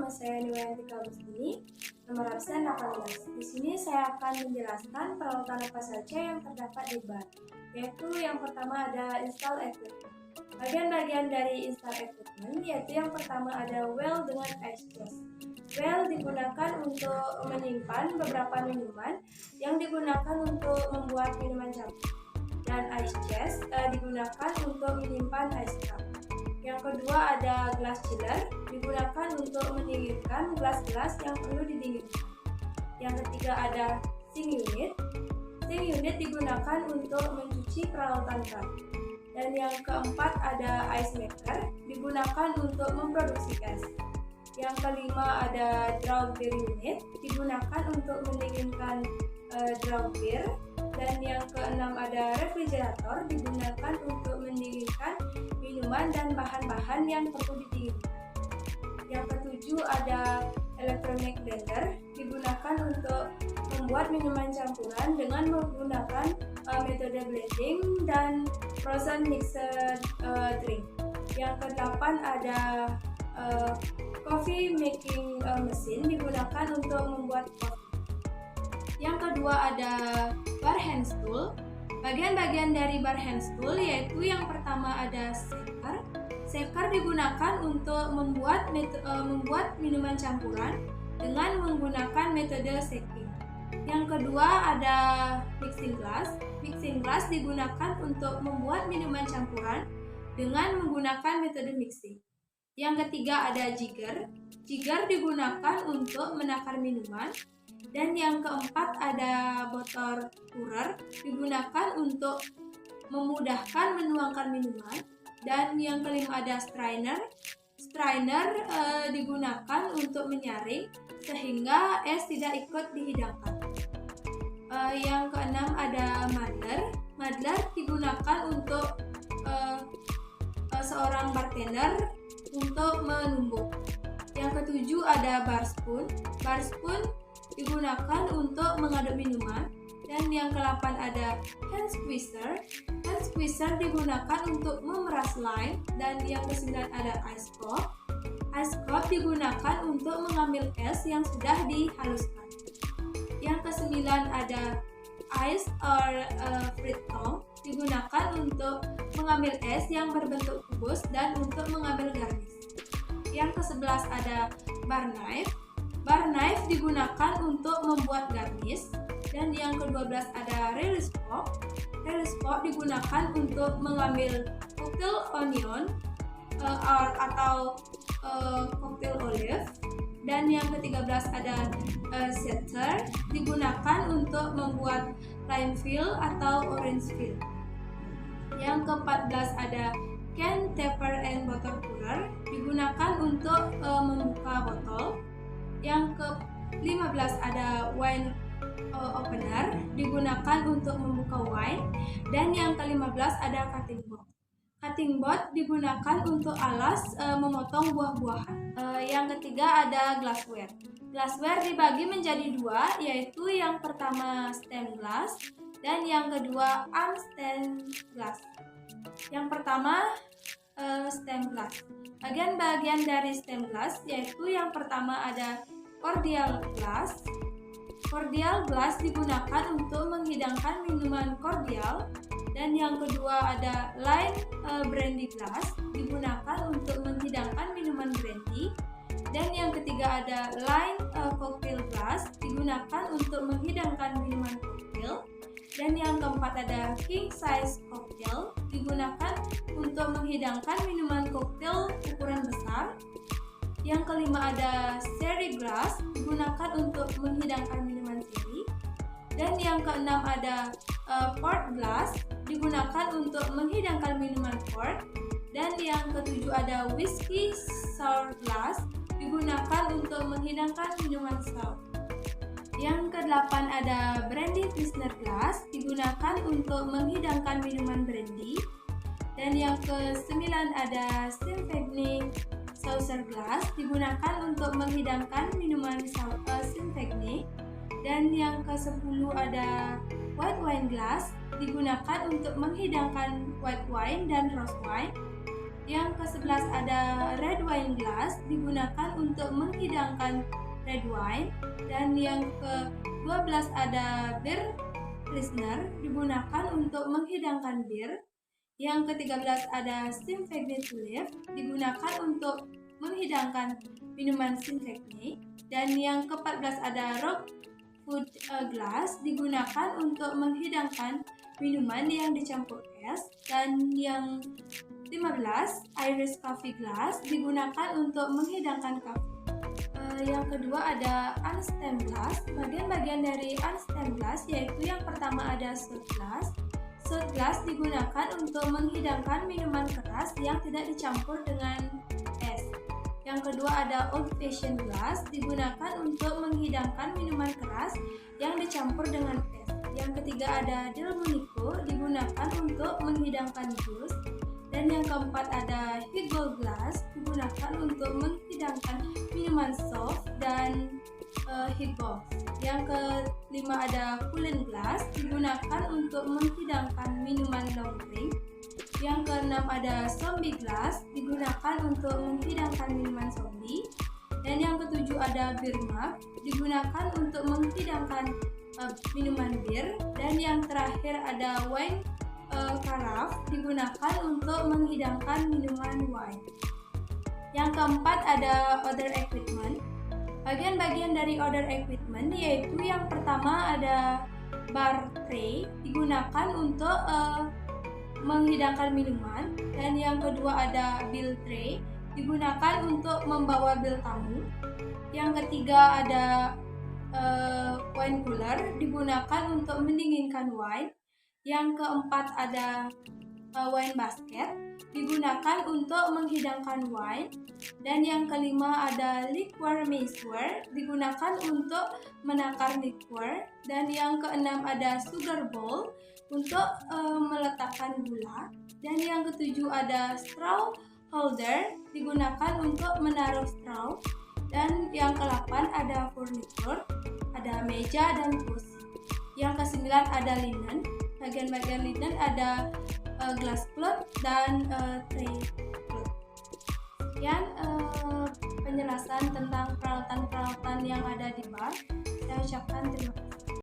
nama saya Niwayanti Kalustini, nomor absen 18. Di sini saya akan menjelaskan peralatan apa saja yang terdapat di bar, yaitu yang pertama ada install equipment. Bagian-bagian dari install equipment yaitu yang pertama ada well dengan ice chest. Well digunakan untuk menyimpan beberapa minuman yang digunakan untuk membuat minuman campur, dan ice chest digunakan untuk menyimpan ice cup. Yang kedua ada glass chiller, digunakan untuk mendinginkan gelas-gelas yang perlu didinginkan. Yang ketiga ada sink unit. Sink unit digunakan untuk mencuci peralatan bar. Dan yang keempat ada ice maker, digunakan untuk memproduksi es. Yang kelima ada draw beer unit, digunakan untuk mendinginkan draw beer. Dan yang keenam ada refrigerator, digunakan untuk mendinginkan minuman dan bahan-bahan yang perlu didinginkan. Yang ketujuh ada electronic blender, digunakan untuk membuat minuman campuran dengan menggunakan metode blending dan frozen mixer drink. Yang kedelapan ada coffee making machine, digunakan untuk membuat kopi. Yang kedua ada bar hand stool. Bagian-bagian dari bar hand stool yaitu yang pertama ada shaker. Shaker digunakan untuk membuat minuman campuran dengan menggunakan metode shaking. Yang kedua ada mixing glass. Mixing glass digunakan untuk membuat minuman campuran dengan menggunakan metode mixing. Yang ketiga ada jigger. Jigger digunakan untuk menakar minuman. Dan yang keempat ada bottle pourer, digunakan untuk memudahkan menuangkan minuman. Dan yang kelima ada strainer. Strainer digunakan untuk menyaring sehingga es tidak ikut dihidangkan. Yang keenam ada muddler. Muddler digunakan untuk seorang bartender untuk menumbuk. Yang ketujuh ada bar spoon. Bar spoon digunakan untuk mengaduk minuman. Dan yang ke-8 ada hand squeezer. Hand squeezer digunakan untuk memeras lime. Dan yang ke-9 ada ice scoop. Ice scoop digunakan untuk mengambil es yang sudah dihaluskan. Yang ke-9 ada ice or fruit cone, digunakan untuk mengambil es yang berbentuk kubus dan untuk mengambil garnish. Yang ke-11 ada bar knife. Bar knife digunakan untuk membuat garnish. Dan yang ke-12 ada release fork. Release fork digunakan untuk mengambil cocktail onion atau cocktail olive. Dan yang ke-13 ada shatter, digunakan untuk membuat lime fill atau orange fill. Yang ke-14 ada can, tapper, and bottle cooler, digunakan untuk membuka botol. Yang ke-15 ada wine opener, digunakan untuk membuka wine. Dan yang ke-15 ada cutting board. Cutting board digunakan untuk alas memotong buah-buahan. Yang ketiga ada glassware. Glassware dibagi menjadi dua, yaitu yang pertama stem glass dan yang kedua unstem glass. Yang pertama stem glass. Bagian-bagian dari stem glass yaitu yang pertama ada cordial glass. Cordial glass digunakan untuk menghidangkan minuman cordial. Dan yang kedua ada lime brandy glass, digunakan untuk menghidangkan minuman brandy. Dan yang ketiga ada lime cocktail glass, digunakan untuk menghidangkan minuman cocktail. Dan yang keempat ada king size cocktail, digunakan untuk menghidangkan minuman cocktail ukuran besar. Yang kelima ada sherry glass, digunakan untuk menghidangkan minuman sherry. Dan yang keenam ada port glass, digunakan untuk menghidangkan minuman port. Dan yang ketujuh ada whiskey sour glass, digunakan untuk menghidangkan minuman sour. Yang kedelapan ada brandy pilsner glass, digunakan untuk menghidangkan minuman brandy. Dan yang kesembilan ada champagne saucer glass, digunakan untuk menghidangkan minuman champagne. Dan yang ke-10 ada white wine glass, digunakan untuk menghidangkan white wine dan rose wine. Yang ke-11 ada red wine glass, digunakan untuk menghidangkan red wine. Dan yang ke-12 ada beer pilsner, digunakan untuk menghidangkan bir. Yang ke-13 ada Champagne Tulip, digunakan untuk menghidangkan minuman Champagne. Dan yang ke-14 ada Rock Food Glass, digunakan untuk menghidangkan minuman yang dicampur es. Dan yang 15 Irish Coffee Glass, digunakan untuk menghidangkan kopi. Yang kedua ada unstained glass. Bagian-bagian dari unstained glass yaitu yang pertama ada shot glass. Shot glass digunakan untuk menghidangkan minuman keras yang tidak dicampur dengan es. Yang kedua ada old fashioned glass, digunakan untuk menghidangkan minuman keras yang dicampur dengan es. Yang ketiga ada Delmonico, digunakan untuk menghidangkan jus. Dan yang keempat ada highball glass, digunakan untuk menghidangkan minuman soft dan highball. Yang kelima ada cooling glass, digunakan untuk menghidangkan minuman long drink. Yang keenam ada zombie glass, digunakan untuk menghidangkan minuman zombie. Dan yang ketujuh ada beer mug, digunakan untuk menghidangkan minuman bir. Dan yang terakhir ada wine carafe, digunakan untuk menghidangkan minuman wine. Yang keempat ada other equipment. Bagian-bagian dari other equipment yaitu yang pertama ada bar tray, digunakan untuk menghidangkan minuman. Dan yang kedua ada bill tray, digunakan untuk membawa bil tamu. Yang ketiga ada wine cooler, digunakan untuk mendinginkan wine. Yang keempat ada wine basket, digunakan untuk menghidangkan wine. Dan yang kelima ada liquor measure, digunakan untuk menakar liquor. Dan yang keenam ada sugar bowl, untuk meletakkan gula. Dan yang ketujuh ada straw holder, digunakan untuk menaruh straw. Dan yang ke-8 ada furniture, ada meja dan kursi. Yang ke-9 ada linen. Bagian-bagian linen ada glass cloth dan tray cloth. Sekian penjelasan tentang peralatan-peralatan yang ada di bar. Saya ucapkan terima kasih.